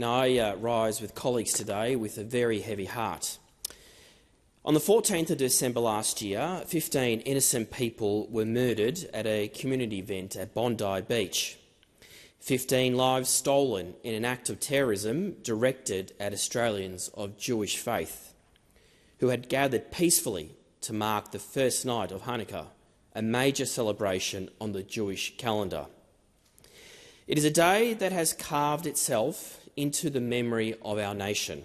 and I rise with colleagues today with a very heavy heart. On the 14th of December last year, 15 innocent people were murdered at a community event at Bondi Beach. 15 lives stolen in an act of terrorism directed at Australians of Jewish faith, who had gathered peacefully to mark the first night of Hanukkah, a major celebration on the Jewish calendar. It is a day that has carved itself into the memory of our nation.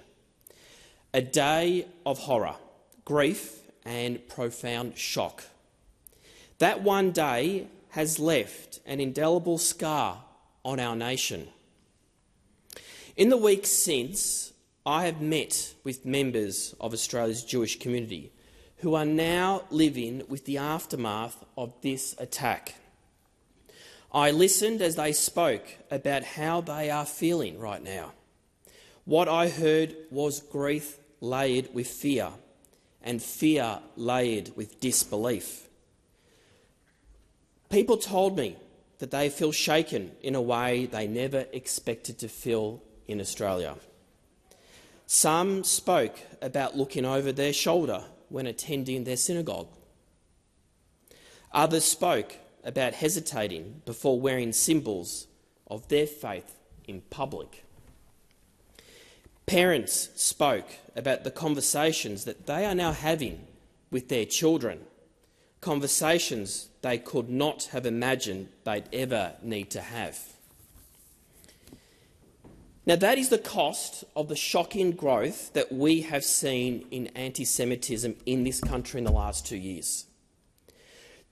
A day of horror, grief and profound shock. That one day has left an indelible scar on our nation. In the weeks since, I have met with members of Australia's Jewish community who are now living with the aftermath of this attack. I listened as they spoke about how they are feeling right now. What I heard was grief layered with fear, and fear layered with disbelief. People told me that they feel shaken in a way they never expected to feel in Australia. Some spoke about looking over their shoulder when attending their synagogue. Others spoke about hesitating before wearing symbols of their faith in public. Parents spoke about the conversations that they are now having with their children, conversations they could not have imagined they'd ever need to have. Now, that is the cost of the shocking growth that we have seen in anti-Semitism in this country in the last 2 years.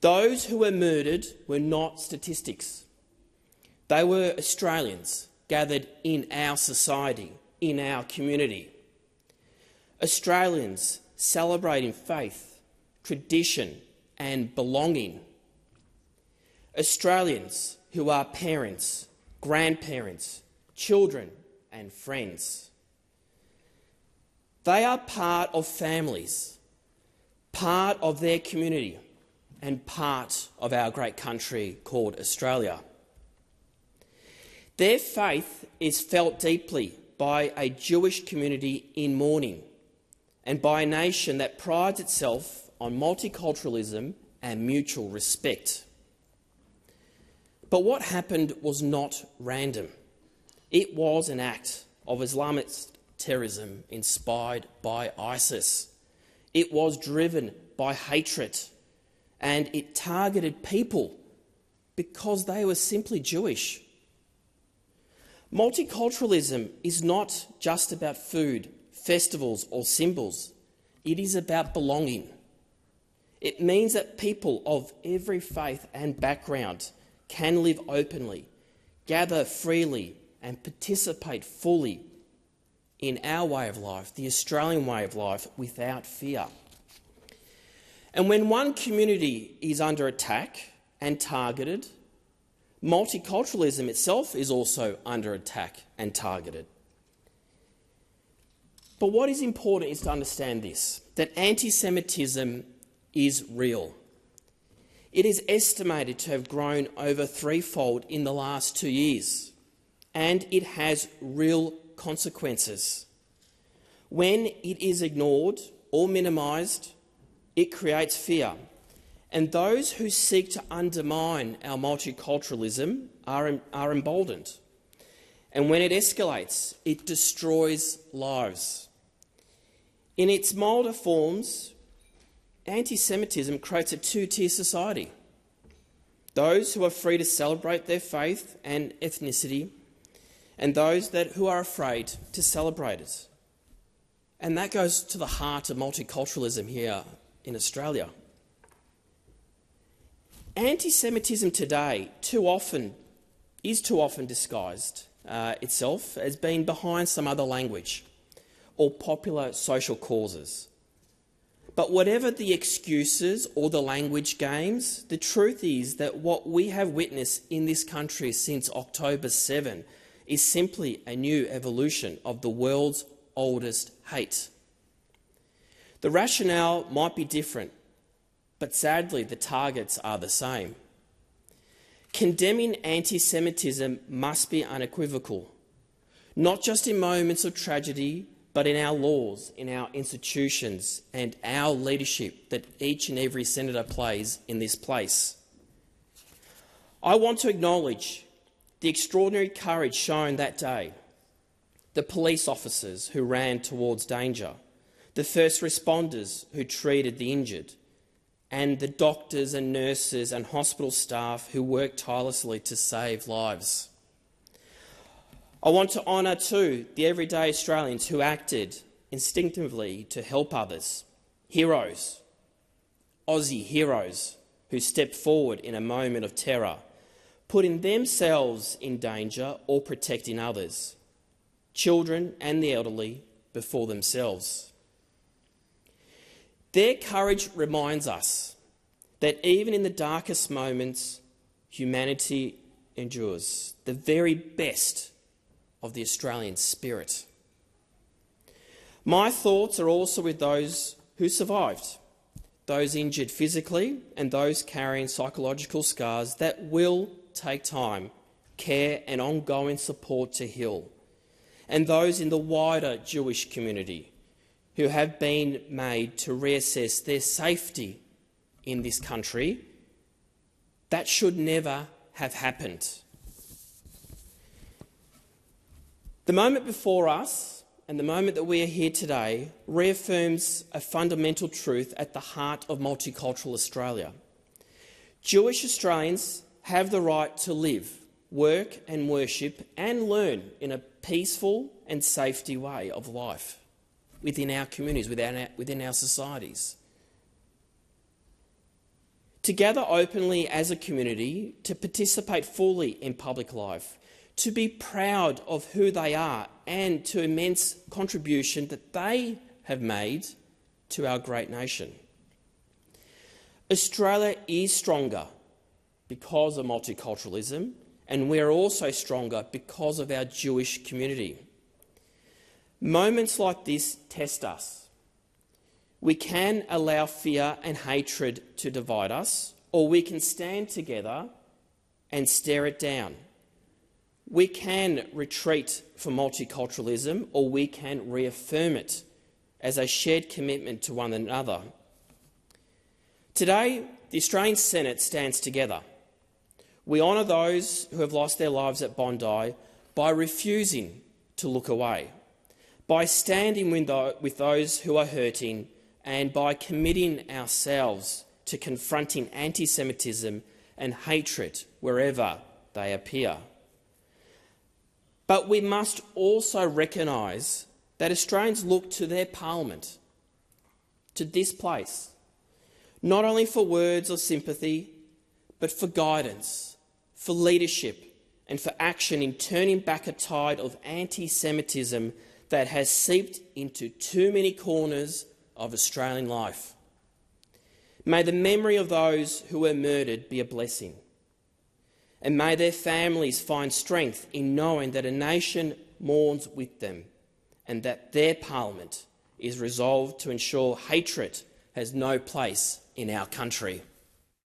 Those who were murdered were not statistics. They were Australians gathered in our society, in our community. Australians celebrating faith, tradition and belonging. Australians who are parents, grandparents, children and friends. They are part of families, part of their community and part of our great country called Australia. Their faith is felt deeply by a Jewish community in mourning and by a nation that prides itself on multiculturalism and mutual respect. But what happened was not random. It was an act of Islamist terrorism inspired by ISIS. It was driven by hatred, and it targeted people because they were simply Jewish. Multiculturalism is not just about food, festivals or symbols. It is about belonging. It means that people of every faith and background can live openly, gather freely and participate fully in our way of life, the Australian way of life, without fear. And when one community is under attack and targeted, multiculturalism itself is also under attack and targeted. But what is important is to understand this, that anti-Semitism is real. It is estimated to have grown over threefold in the last 2 years, and it has real consequences. When it is ignored or minimised, it creates fear, and those who seek to undermine our multiculturalism are emboldened. And when it escalates, it destroys lives. In its milder forms, anti-Semitism creates a two-tier society. Those who are free to celebrate their faith and ethnicity, and those who are afraid to celebrate it. And that goes to the heart of multiculturalism here in Australia. Anti-Semitism today is too often disguised itself as being behind some other language or popular social causes. But whatever the excuses or the language games, the truth is that what we have witnessed in this country since October 7 is simply a new evolution of the world's oldest hate. The rationale might be different, but sadly the targets are the same. Condemning anti-Semitism must be unequivocal. not just in moments of tragedy, but in our laws, in our institutions, and our leadership that each and every senator plays in this place. I want to acknowledge the extraordinary courage shown that day, the police officers who ran towards danger, the first responders who treated the injured, and the doctors and nurses and hospital staff who worked tirelessly to save lives. I want to honour too the everyday Australians who acted instinctively to help others, heroes, Aussie heroes who stepped forward in a moment of terror, putting themselves in danger or protecting others, children and the elderly before themselves. Their courage reminds us that even in the darkest moments, humanity endures, the very best of the Australian spirit. My thoughts are also with those who survived, those injured physically and those carrying psychological scars that will take time, care and ongoing support to heal, and those in the wider Jewish community who have been made to reassess their safety in this country. That should never have happened. The moment before us and the moment that we are here today reaffirms a fundamental truth at the heart of multicultural Australia. Jewish Australians have the right to live, work and worship and learn in a peaceful and safety way of life within our communities, within our societies. To gather openly as a community, to participate fully in public life, to be proud of who they are and to immense contribution that they have made to our great nation. Australia is stronger because of multiculturalism, and we are also stronger because of our Jewish community. Moments like this test us. We can allow fear and hatred to divide us, or we can stand together and stare it down. We can retreat from multiculturalism, or we can reaffirm it as a shared commitment to one another. Today, the Australian Senate stands together. We honour those who have lost their lives at Bondi by refusing to look away, by standing with those who are hurting, and by committing ourselves to confronting antisemitism and hatred wherever they appear. But we must also recognise that Australians look to their parliament, to this place, not only for words of sympathy, but for guidance, for leadership and for action in turning back a tide of anti-Semitism that has seeped into too many corners of Australian life. May the memory of those who were murdered be a blessing, and may their families find strength in knowing that a nation mourns with them and that their parliament is resolved to ensure hatred has no place in our country.